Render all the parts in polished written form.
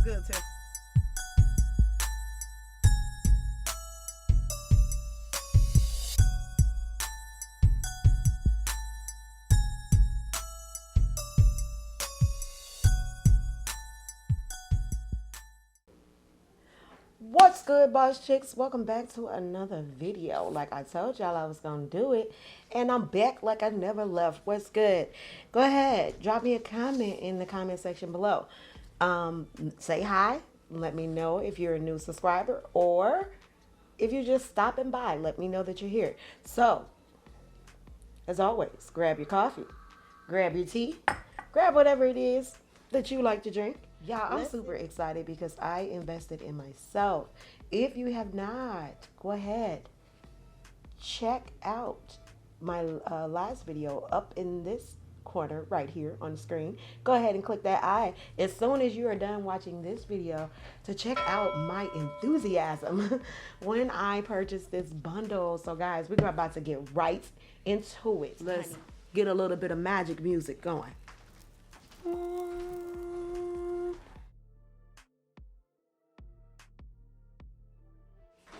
good, Tim? What's good, boss chicks? Welcome back to another video. Like I told y'all I was gonna do it, and I'm back like I never left. What's good? Go ahead, drop me a comment in the comment section below. Say hi. Let me know if you're a new subscriber, or if you're just stopping by, let me know that you're here. So, as always, grab your coffee, grab your tea, grab whatever it is that you like to drink. Yeah, I'm super excited because I invested in myself. If you have not, go ahead, check out my last video up in this corner right here on the screen. Go ahead and click that I as soon as you are done watching this video to check out my enthusiasm when I purchased this bundle. So guys, we're about to get right into it. Let's get a little bit of magic music going.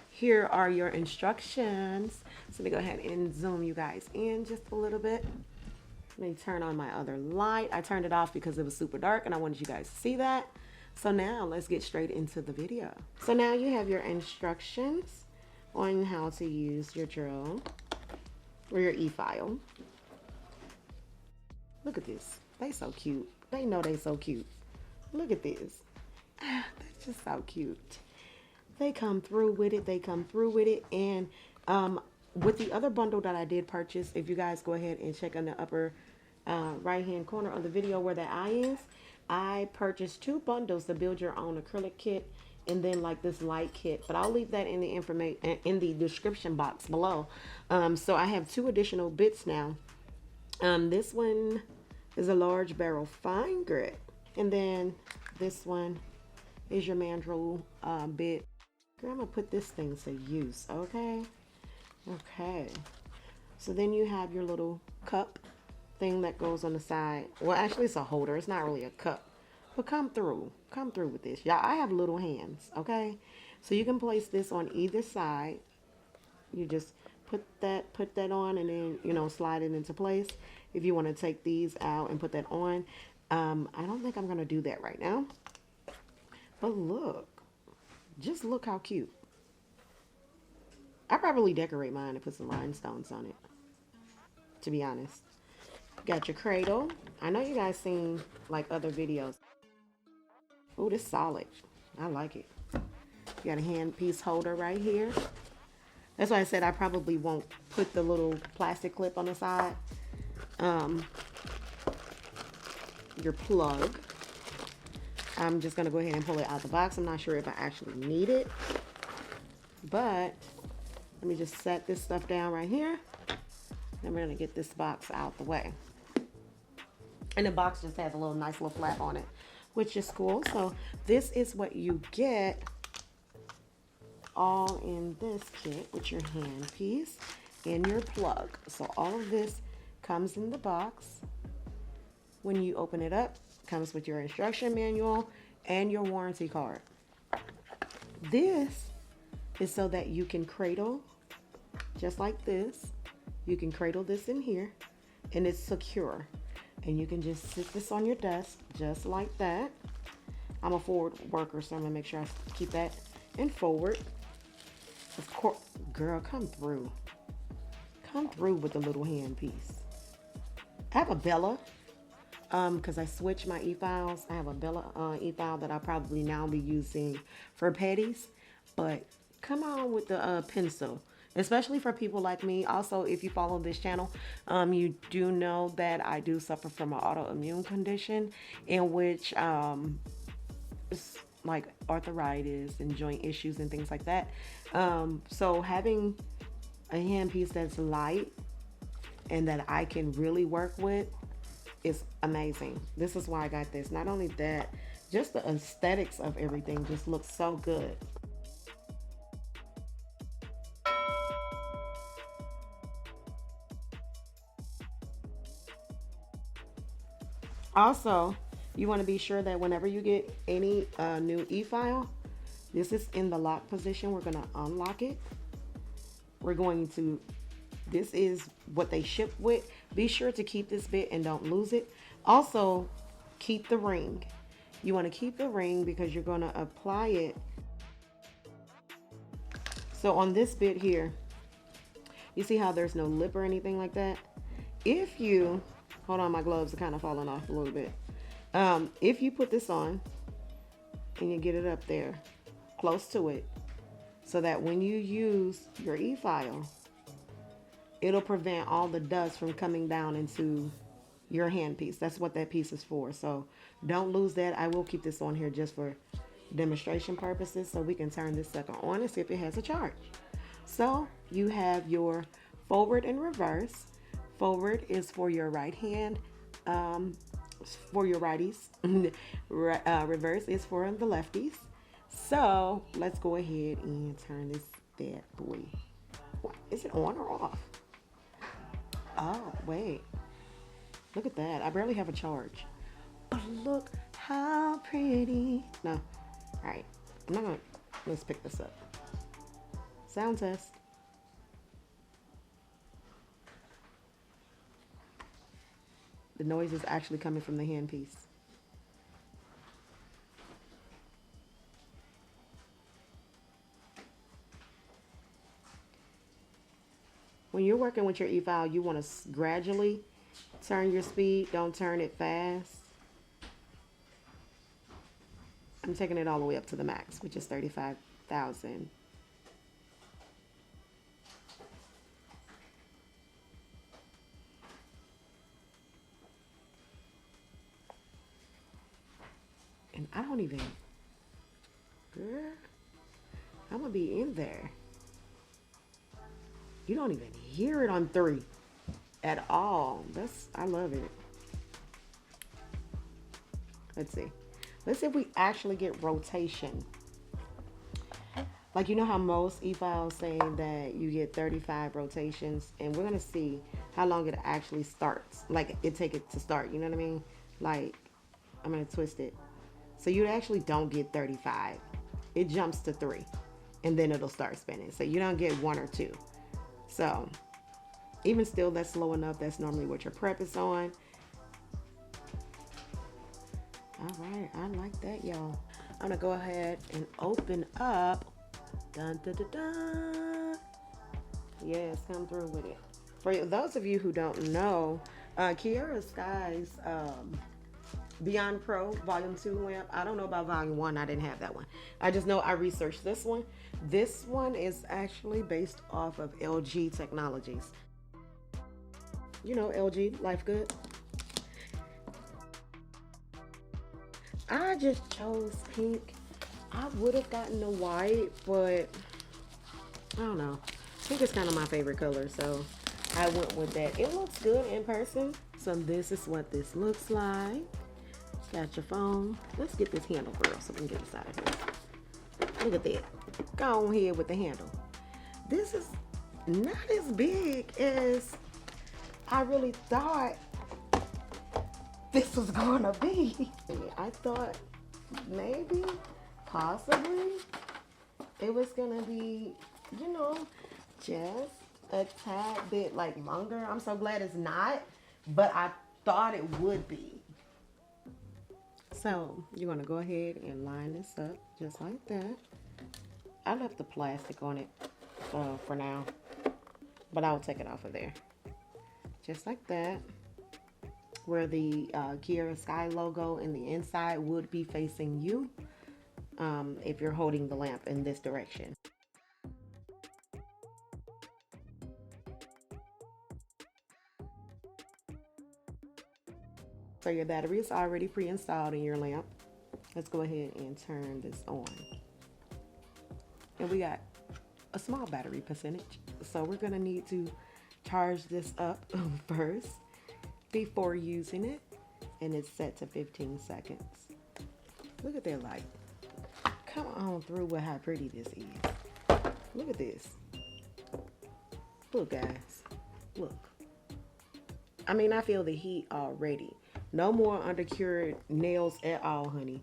Here are your instructions. So let me go ahead and zoom you guys in just a little bit. Let me turn on my other light. I turned it off because it was super dark and I wanted you guys to see that. So now let's get straight into the video. So now you have your instructions on how to use your drill or your e-file. Look at this. They so cute. They know they so cute. Look at this. That's just so cute. They come through with it. They come through with it. And with the other bundle that I did purchase, if you guys go ahead and check on the upper right hand corner of the video where the eye is, I purchased 2 bundles to build your own acrylic kit and then like this light kit, but I'll leave that in the information in the description box below. So I have 2 additional bits now. This one is a large barrel fine grit, and then this one is your mandrel bit. Girl, I'm gonna put this thing to use, okay? Okay. So then you have your little cup thing that goes on the side. Well, actually it's a holder. It's not really a cup. But come through with this. Y'all, I have little hands, okay? So you can place this on either side. You just put that on and then, you know, slide it into place. If you want to take these out and put that on. I don't think I'm gonna do that right now. But look. Just look how cute. I probably decorate mine and put some rhinestones on it, to be honest. Got your cradle. I know you guys seen like other videos. Oh, this solid. I like it. You got a handpiece holder right here. That's why I said I probably won't put the little plastic clip on the side. Your plug. I'm just going to go ahead and pull it out of the box. I'm not sure if I actually need it. But let me just set this stuff down right here. And we're going to get this box out the way. And the box just has a nice little flap on it, which is cool. So this is what you get all in this kit with your handpiece and your plug. So all of this comes in the box. When you open it up, comes with your instruction manual and your warranty card. This is so that you can cradle just like this. You can cradle this in here and it's secure. And you can just sit this on your desk just like that. I'm a forward worker, so I'm gonna make sure I keep that in forward. Of course, girl, come through. Come through with the little hand piece. I have a Bella. Because I switched my e-files. I have a Bella e-file that I'll probably now be using for petties. But come on with the pencil, especially for people like me. Also, if you follow this channel, you do know that I do suffer from an autoimmune condition in which it's like arthritis and joint issues and things like that. So having a handpiece that's light and that I can really work with is amazing. This is why I got this. Not only that, just the aesthetics of everything just looks so good. Also, You want to be sure that whenever you get any new e-file, this is in the lock position. We're going to unlock it. We're going to, this is what they ship with. Be sure to keep this bit and don't lose it. Also, keep the ring. You want to keep the ring because you're going to apply it. So on this bit here, you see how there's no lip or anything like that? If you, hold on, my gloves are kind of falling off a little bit. If you put this on and you get it up there close to it, so that when you use your e-file, it'll prevent all the dust from coming down into your handpiece. That's what that piece is for. So don't lose that. I will keep this on here just for demonstration purposes, so we can turn this sucker on and see if it has a charge. So you have your forward and reverse. Forward is for your right hand, for your righties. Reverse is for the lefties. So let's go ahead and turn this bad boy. What, is it on or off? Oh, wait. Look at that. I barely have a charge. But look how pretty. No. All right. I'm not going to. Let's pick this up. Sound test. The noise is actually coming from the handpiece. When you're working with your e-file, you want to gradually turn your speed. Don't turn it fast. I'm taking it all the way up to the max, which is 35,000. And I don't even, girl, I'm gonna be in there. You don't even hear it on 3 at all. I love it. Let's see. Let's see if we actually get rotation. Like, you know how most e-files say that you get 35 rotations, and we're gonna see how long it actually starts. Like, it take it to start, you know what I mean? Like, I'm gonna twist it. So you actually don't get 35. It jumps to 3, and then it'll start spinning. So you don't get 1 or 2. So even still, that's slow enough. That's normally what your prep is on. All right, I like that, y'all. I'm gonna go ahead and open up. Dun, dun, dun, dun. Yes, come through with it. For those of you who don't know, Kiara Sky's Beyond Pro Volume 2 lamp. I don't know about Volume 1. I didn't have that one. I just know I researched this one. This one is actually based off of LG Technologies. You know, LG, Life Good. I just chose pink. I would have gotten the white, but I don't know. Pink is kind of my favorite color, so I went with that. It looks good in person. So this is what this looks like. Got your phone. Let's get this handle, girl, so we can get this out of here. Look at that. Go on here with the handle. This is not as big as I really thought this was gonna be. I thought maybe, possibly, it was gonna be, you know, just a tad bit like longer. I'm so glad it's not, but I thought it would be. So you're gonna go ahead and line this up just like that. I left the plastic on it for now, but I'll take it off of there. Just like that. Where the Kiara Sky logo in the inside would be facing you if you're holding the lamp in this direction. So your battery is already pre-installed in your lamp. Let's go ahead and turn this on. And we got a small battery percentage, so we're gonna need to charge this up first before using it, and it's set to 15 seconds. Look at that light. Come on through with how pretty this is. Look at this. Look, guys. Look. I mean, I feel the heat already. No more undercured nails at all, honey.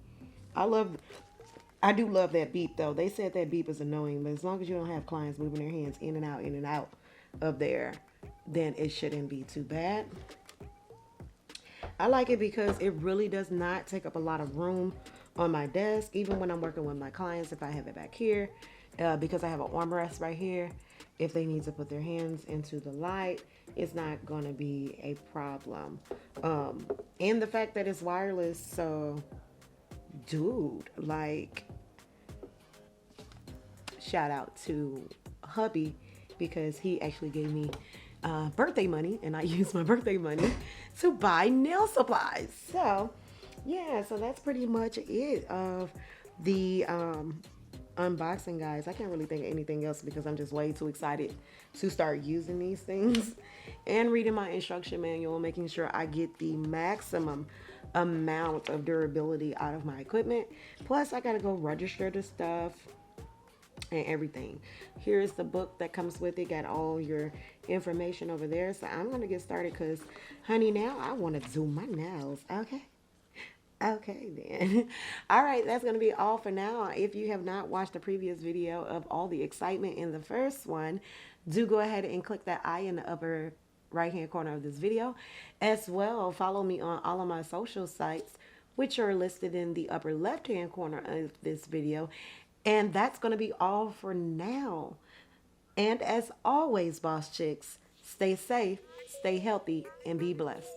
I love I do love that beep though. They said that beep is annoying, but as long as you don't have clients moving their hands in and out of there, then it shouldn't be too bad. I like it because it really does not take up a lot of room on my desk, even when I'm working with my clients. If I have it back here, because I have an armrest right here, if they need to put their hands into the light, it's not going to be a problem. And the fact that it's wireless, so dude, like, shout out to hubby because he actually gave me birthday money, and I used my birthday money to buy nail supplies. So yeah, so that's pretty much it of the unboxing, guys. I can't really think of anything else because I'm just way too excited to start using these things and reading my instruction manual, making sure I get the maximum amount of durability out of my equipment. Plus I gotta go register the stuff and everything. Here's the book that comes with it, got all your information over there. So I'm gonna get started because honey, now I want to do my nails. Okay then. All right, that's going to be all for now. If you have not watched the previous video of all the excitement in the first one, do go ahead and click that I in the upper right hand corner of this video. As well, follow me on all of my social sites, which are listed in the upper left hand corner of this video. And that's going to be all for now. And as always, boss chicks, stay safe, stay healthy, and be blessed.